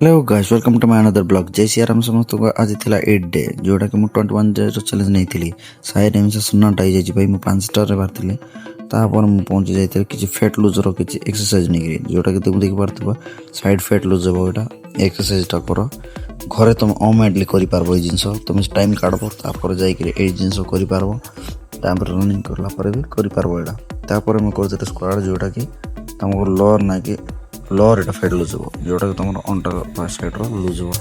Hello guys welcome to my another blog Jai Siya Ram समस्त को आज थिला 8 डे जोटा कि मु 21 डे रो चैलेंज नहीं थिली साइड एम से सुन्नाटा जाई भाई मु 5 स्टार रे बारथिले तापर मु पहुंच जाइते किछि फैट लूज रो किछि एक्सरसाइज नहीं जोटा कि तुम देख पारथबा साइड फैट लूज हो एटा एक्सरसाइज टा करो घरे तुम ऑमेडली करि पारबो ई जिंस तुम टाइम काढबो तापर जाई कि ए जिंस करि पारबो तापर रनिंग करला पर भी करि पारबो एटा तापर मु करते स्क्वाड जोटा कि तुमको लोअर ना कि लोअर एटा फैट लूज हो जोटा कि तुम अंडर साइड रो लूज हो।